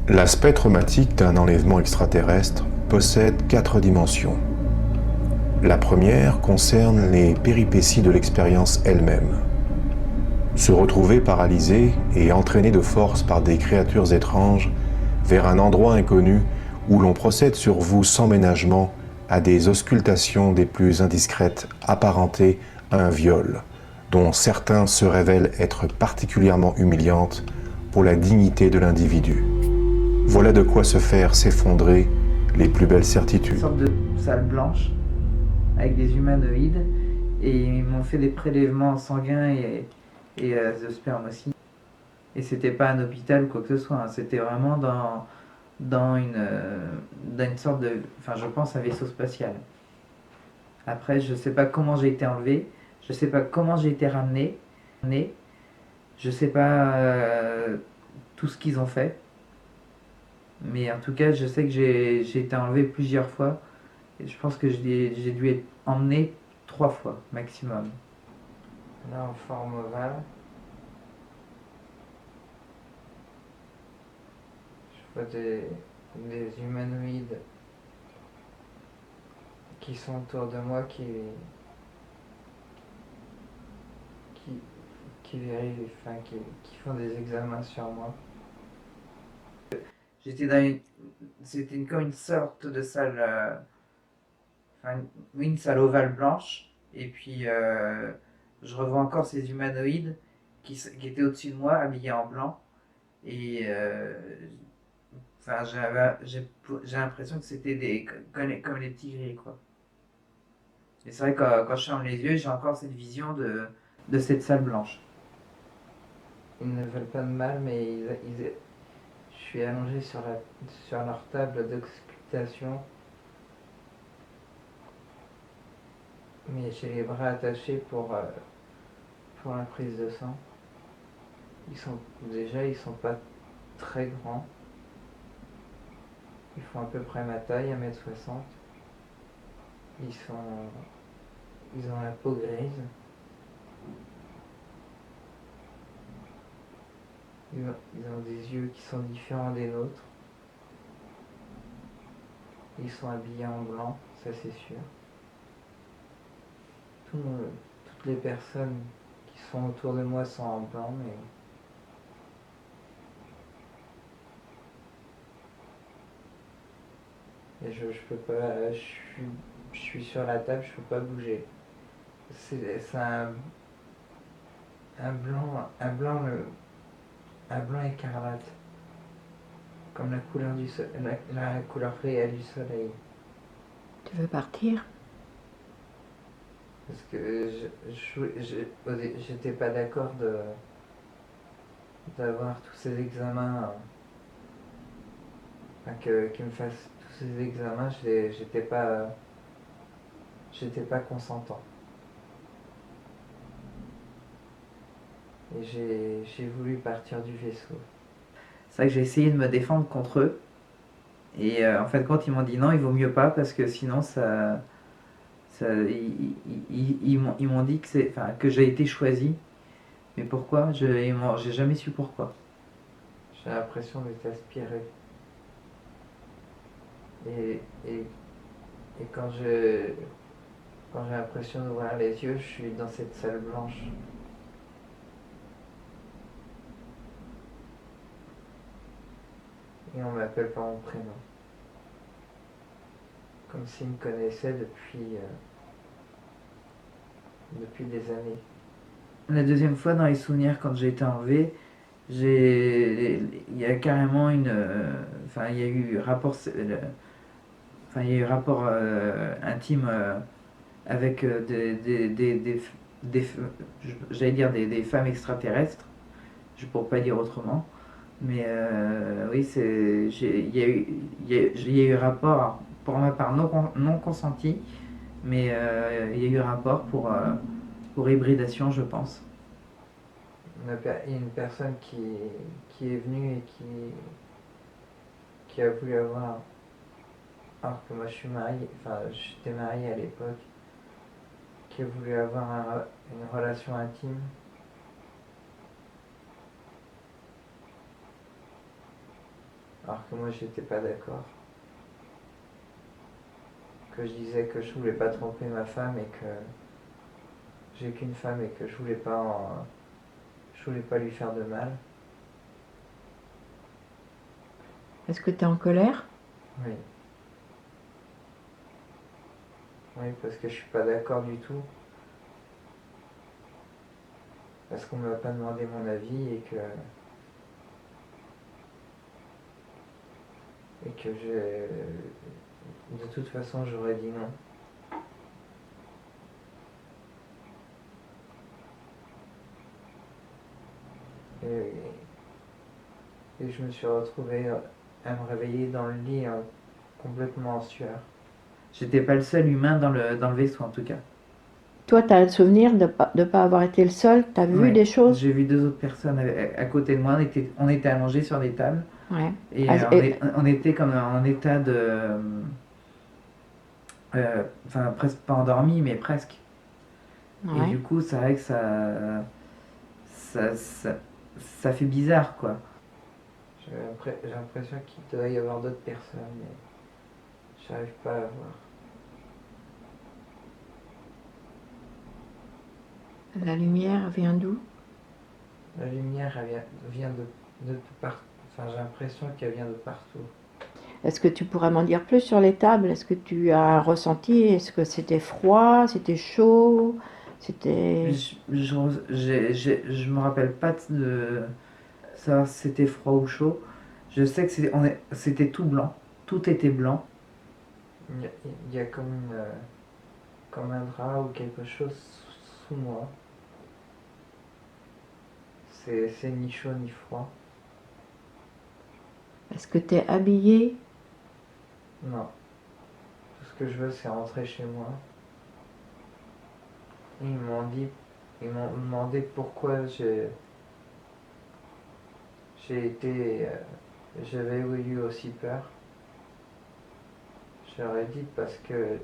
L'aspect traumatique d'un enlèvement extraterrestre possède 4 dimensions. La première concerne les péripéties de l'expérience elle-même. Se retrouver paralysé et entraîné de force par des créatures étranges vers un endroit inconnu où l'on procède sur vous sans ménagement à des auscultations des plus indiscrètes apparentées à un viol, dont certains se révèlent être particulièrement humiliantes pour la dignité de l'individu. Voilà de quoi se faire s'effondrer les plus belles certitudes. Une sorte de salle blanche avec des humanoïdes et ils m'ont fait des prélèvements sanguins et de sperme aussi. Et c'était pas un hôpital ou quoi que ce soit, hein. C'était vraiment dans une sorte de, enfin je pense un vaisseau spatial. Après je sais pas comment j'ai été enlevé, je sais pas comment j'ai été ramené, je sais pas tout ce qu'ils ont fait. Mais en tout cas, je sais que j'ai été enlevé plusieurs fois. Et je pense que j'ai dû être emmené 3 fois maximum. Là, en forme ovale, je vois des humanoïdes qui sont autour de moi, qui, qui vérifient, enfin, qui font des examens sur moi. J'étais dans c'était comme une sorte de salle, enfin, une salle ovale blanche. Et puis, je revois encore ces humanoïdes qui étaient au-dessus de moi, habillés en blanc. Et enfin, j'ai l'impression que c'était comme les petits gris, quoi. Et c'est vrai que quand je ferme les yeux, j'ai encore cette vision de cette salle blanche. Ils ne veulent pas de mal, mais je suis allongé sur leur table d'auscultation, mais j'ai les bras attachés pour la prise de sang. Ils sont pas très grands. Ils font à peu près ma taille, 1m60. Ils sont, ils ont la peau grise. Ils ont des yeux qui sont différents des nôtres. Ils sont habillés en blanc, ça c'est sûr. Toutes les personnes qui sont autour de moi sont en blanc, mais je peux pas. Je suis sur la table, je peux pas bouger. C'est un blanc, un blanc écarlate, comme la couleur la couleur réelle du soleil. Tu veux partir? Parce que j'étais pas d'accord d'avoir tous ces examens, enfin, qu'ils me fassent tous ces examens, j'étais pas consentant. Et j'ai voulu partir du vaisseau. C'est vrai que j'ai essayé de me défendre contre eux. Et en fin de compte, ils m'ont dit non, il vaut mieux pas parce que sinon ils m'ont dit enfin, que j'ai été choisi. Mais pourquoi? J'ai jamais su pourquoi. J'ai l'impression d'être aspiré. Et, et, et quand j'ai l'impression d'ouvrir les yeux, je suis dans cette salle blanche. Et on m'appelle par mon prénom. Comme s'ils me connaissaient depuis des années. La deuxième fois, dans les souvenirs, quand j'ai été enlevé, il y a carrément enfin, il y a eu rapport, enfin, il y a eu rapport intime avec des j'allais dire des femmes extraterrestres, pour pas dire autrement. Mais oui, il y a eu rapport, pour ma part non consenti, mais il y a eu rapport pour hybridation, je pense. Il y a une personne qui est venue et qui a voulu avoir, alors que moi je suis marié, enfin j'étais marié à l'époque, qui a voulu avoir une relation intime. Alors que moi j'étais pas d'accord. Que je disais que je voulais pas tromper ma femme et que j'ai qu'une femme et que je voulais pas lui faire de mal. Est-ce que tu es en colère? Oui. Oui, parce que je suis pas d'accord du tout. Parce qu'on m'a pas demandé mon avis et que de toute façon j'aurais dit non. Et je me suis retrouvé à me réveiller dans le lit complètement en sueur. J'étais pas le seul humain dans le vaisseau en tout cas. Toi, tu as le souvenir de pas avoir été le seul? Tu as vu Ouais. des choses? J'ai vu deux autres personnes à côté de moi. On était allongés sur des tables. Ouais. Et on était comme en état de. Enfin, presque pas endormi, mais presque. Ouais. Et du coup, c'est vrai que ça fait bizarre, quoi. J'ai l'impression qu'il doit y avoir d'autres personnes, mais j'arrive pas à voir. La lumière vient d'où? La lumière, elle vient de partout. Enfin, j'ai l'impression qu'elle vient de partout. Est-ce que tu pourrais m'en dire plus sur les tables? Est-ce que tu as ressenti? Est-ce que c'était froid? C'était chaud? C'était... Je me rappelle pas de savoir si c'était froid ou chaud. Je sais que c'était tout blanc. Tout était blanc. Il y a comme un drap ou quelque chose sous moi. C'est ni chaud ni froid. Est-ce que tu es habillé? Non. Tout ce que je veux, c'est rentrer chez moi. Et ils m'ont demandé pourquoi j'avais eu aussi peur. Je leur ai dit parce que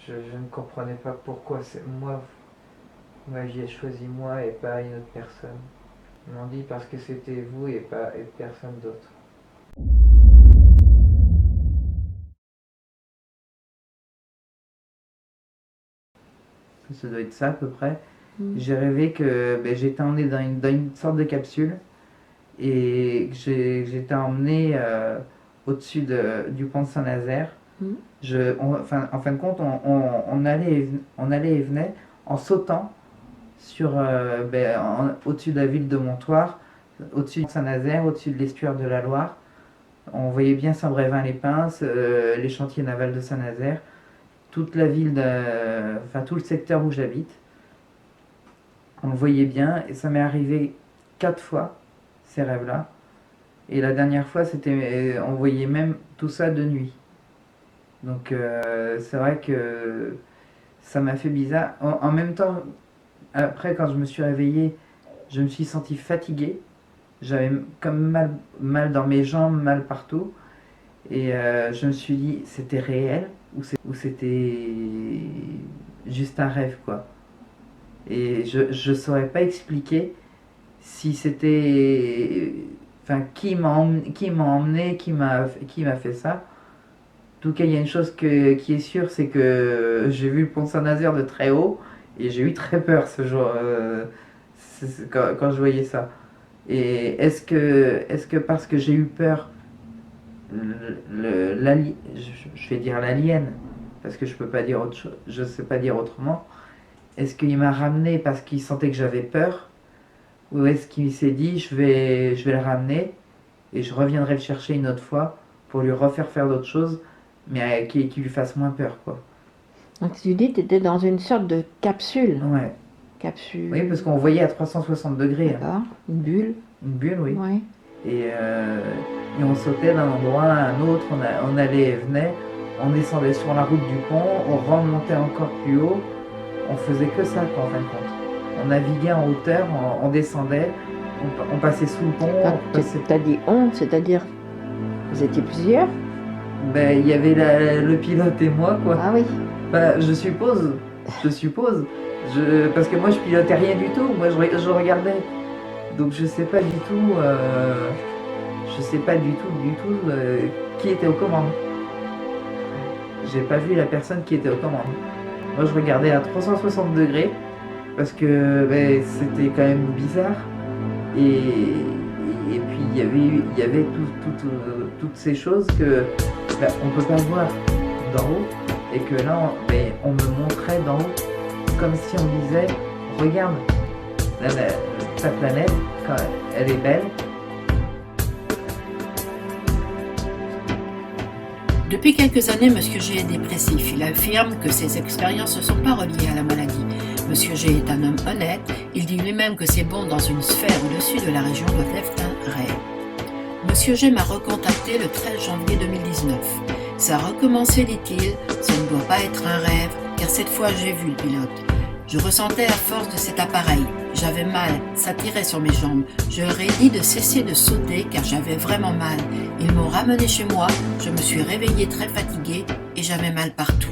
je ne comprenais pas pourquoi c'est moi, vous m'aviez choisi moi et pas une autre personne. Ils m'ont dit parce que c'était vous et personne d'autre. Ça doit être ça à peu près. J'ai rêvé que j'étais emmené dans une sorte de capsule et que j'étais emmené au-dessus du pont de Saint-Nazaire. En fin de compte, on allait et venait en sautant au-dessus de la ville de Montoire, au-dessus de Saint-Nazaire, au-dessus de l'estuaire de la Loire. On voyait bien Saint-Brévin-les-Pins, les chantiers navals de Saint-Nazaire, toute la ville, tout le secteur où j'habite. On le voyait bien et ça m'est arrivé 4 fois, ces rêves-là. Et la dernière fois, on voyait même tout ça de nuit. Donc c'est vrai que ça m'a fait bizarre. En même temps, après quand je me suis réveillé, je me suis senti fatigué. J'avais comme mal dans mes jambes, mal partout. Et je me suis dit, c'était réel ou c'était juste un rêve, quoi. Et je saurais pas expliquer si c'était... Enfin, qui m'a emmené, qui m'a fait ça. En tout cas, il y a une chose qui est sûre, c'est que j'ai vu le pont Saint-Nazaire de très haut et j'ai eu très peur ce jour quand je voyais ça. Et est-ce que parce que j'ai eu peur, je vais dire l'alien, parce que je peux pas dire autre chose, je sais pas dire autrement. Est-ce qu'il m'a ramené parce qu'il sentait que j'avais peur, ou est-ce qu'il s'est dit je vais le ramener et je reviendrai le chercher une autre fois pour lui refaire faire d'autres choses, mais qui lui fasse moins peur, quoi. Donc tu dis que tu étais dans une sorte de capsule. Ouais. Capsule. Oui, parce qu'on voyait à 360 degrés. D'accord. Une bulle. Une bulle, oui. Ouais. Et on sautait d'un endroit à un autre, on allait et venait, on descendait sur la route du pont, on remontait encore plus haut, on faisait que ça, quoi, en fin de compte. On naviguait en hauteur, on descendait, on passait sous le pont. Quand tu as dit on, c'est-à-dire vous étiez plusieurs? Il y avait le pilote et moi, quoi. Ah oui. Je suppose. Parce que moi je pilotais rien du tout, moi je regardais. Donc je sais pas du tout. je sais pas du tout qui était aux commandes. J'ai pas vu la personne qui était aux commandes. Moi, je regardais à 360 degrés parce que c'était quand même bizarre. Et puis il y avait toutes ces choses que on peut pas voir d'en haut et que là on me montrait d'en haut comme si on disait regarde ta planète quand elle est belle. Depuis quelques années, Monsieur G est dépressif. Il affirme que ses expériences ne sont pas reliées à la maladie. Monsieur G est un homme honnête. Il dit lui-même que ses bonds dans une sphère au-dessus de la région doivent être un rêve. Monsieur G m'a recontacté le 13 janvier 2019. Ça a recommencé, dit-il. Ça ne doit pas être un rêve, car cette fois j'ai vu le pilote. Je ressentais la force de cet appareil. J'avais mal, ça tirait sur mes jambes. Je leur ai dit de cesser de sauter car j'avais vraiment mal. Ils m'ont ramené chez moi, je me suis réveillée très fatiguée et j'avais mal partout.